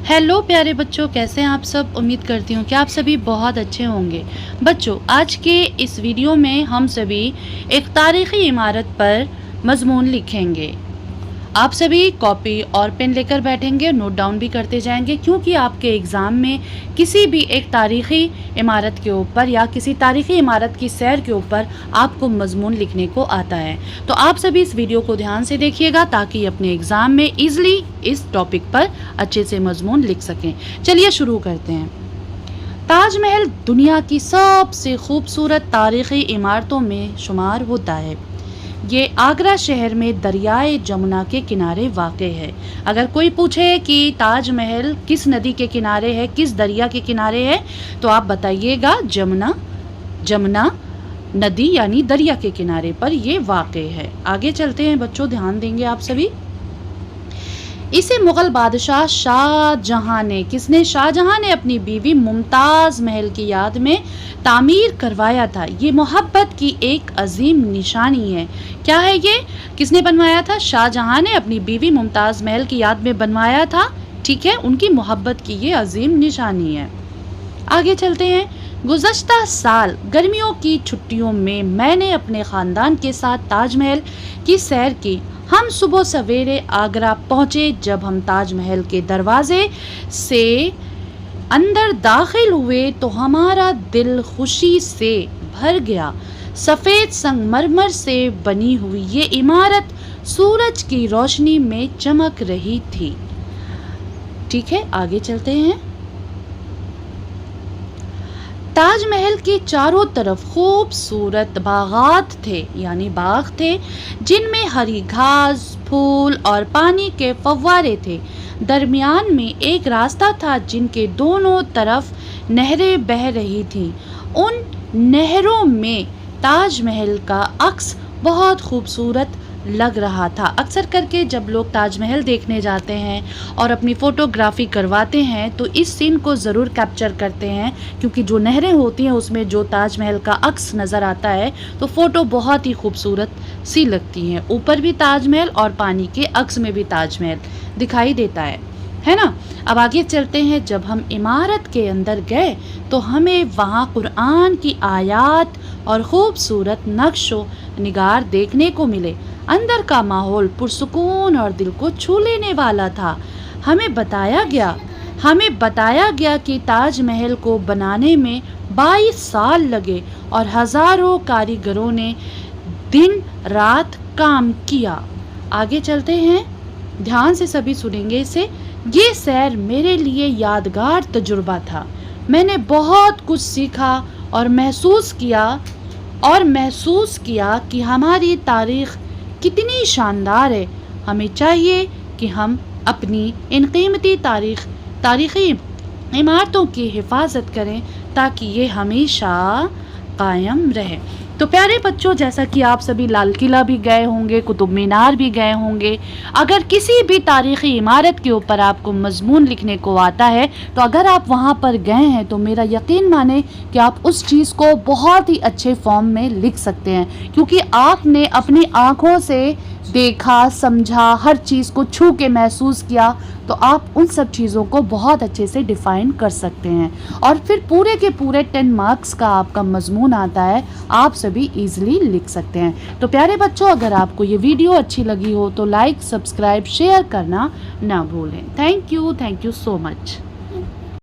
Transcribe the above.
Hello प्यारे बच्चों, कैसे हैं आप सब। उम्मीद करती हूँ कि आप सभी बहुत अच्छे होंगे। बच्चों, आज के इस वीडियो में हम सभी एक तारीख़ी इमारत पर मज़मून लिखेंगे। आप सभी कॉपी और पेन लेकर बैठेंगे, नोट डाउन भी करते जाएंगे, क्योंकि आपके एग्ज़ाम में किसी भी एक तारीख़ी इमारत के ऊपर या किसी तारीख़ी इमारत की सैर के ऊपर आपको मज़मून लिखने को आता है। तो आप सभी इस वीडियो को ध्यान से देखिएगा ताकि अपने एग्ज़ाम में ईज़िली इस टॉपिक पर अच्छे से मज़मून लिख सकें। चलिए शुरू करते हैं। ताजमहल दुनिया की सबसे खूबसूरत तारीख़ी इमारतों में शुमार होता है। ये आगरा शहर में दरियाए जमुना के किनारे वाक़ है। अगर कोई पूछे कि ताजमहल किस नदी के किनारे है, किस दरिया के किनारे है, तो आप बताइएगा जमुना नदी यानी दरिया के किनारे पर ये वाक़ है। आगे चलते हैं बच्चों, ध्यान देंगे आप सभी। इसे मुग़ल बादशाह शाहजहां ने अपनी बीवी मुमताज़ महल की याद में तामीर करवाया था। ये मोहब्बत की एक अजीम निशानी है। क्या है ये? किसने बनवाया था? शाहजहां ने अपनी बीवी मुमताज़ महल की याद में बनवाया था। ठीक है, उनकी मोहब्बत की ये अजीम निशानी है। आगे चलते हैं। गुज़श्ता साल गर्मियों की छुट्टियों में मैंने अपने ख़ानदान के साथ ताजमहल की सैर की। हम सुबह सवेरे आगरा पहुँचे। जब हम ताजमहल के दरवाजे से अंदर दाखिल हुए तो हमारा दिल खुशी से भर गया। सफ़ेद संगमरमर से बनी हुई ये इमारत सूरज की रोशनी में चमक रही थी। ठीक है, आगे चलते हैं। ताजमहल के चारों तरफ खूबसूरत बागात थे, यानी बाग थे, जिनमें हरी घास, फूल और पानी के फव्वारे थे। दरमियान में एक रास्ता था जिनके दोनों तरफ नहरें बह रही थीं। उन नहरों में ताजमहल का अक्स बहुत खूबसूरत लग रहा था। अक्सर करके जब लोग ताजमहल देखने जाते हैं और अपनी फ़ोटोग्राफ़ी करवाते हैं तो इस सीन को ज़रूर कैप्चर करते हैं, क्योंकि जो नहरें होती हैं उसमें जो ताजमहल का अक्स नज़र आता है तो फ़ोटो बहुत ही खूबसूरत सी लगती हैं। ऊपर भी ताजमहल और पानी के अक्स में भी ताजमहल दिखाई देता है ना। अब आगे चलते हैं। जब हम इमारत के अंदर गए तो हमें वहाँ कुरान की आयात और ख़ूबसूरत नक्शो निगार देखने को मिले। अंदर का माहौल पुरसुकून और दिल को छू लेने वाला था। हमें बताया गया कि ताजमहल को बनाने में 22 साल लगे और हज़ारों कारीगरों ने दिन रात काम किया। आगे चलते हैं, ध्यान से सभी सुनेंगे इसे। ये सैर मेरे लिए यादगार तजुर्बा था। मैंने बहुत कुछ सीखा और महसूस किया कि हमारी तारीख़ कितनी शानदार है। हमें चाहिए कि हम अपनी इन कीमती तारीख़ी इमारतों की हिफाजत करें ताकि ये हमेशा कायम रहे। तो प्यारे बच्चों, जैसा कि आप सभी लाल किला भी गए होंगे, कुतुब मीनार भी गए होंगे, अगर किसी भी तारीख़ी इमारत के ऊपर आपको मज़मून लिखने को आता है तो अगर आप वहाँ पर गए हैं तो मेरा यकीन माने कि आप उस चीज़ को बहुत ही अच्छे फॉर्म में लिख सकते हैं, क्योंकि आपने अपनी आँखों से देखा, समझा, हर चीज़ को छू के महसूस किया, तो आप उन सब चीज़ों को बहुत अच्छे से डिफ़ाइन कर सकते हैं और फिर पूरे के पूरे 10 मार्क्स का आपका मज़मून आता है, आप सभी ईज़िली लिख सकते हैं। तो प्यारे बच्चों, अगर आपको ये वीडियो अच्छी लगी हो तो लाइक, सब्सक्राइब, शेयर करना ना भूलें। Thank you so much.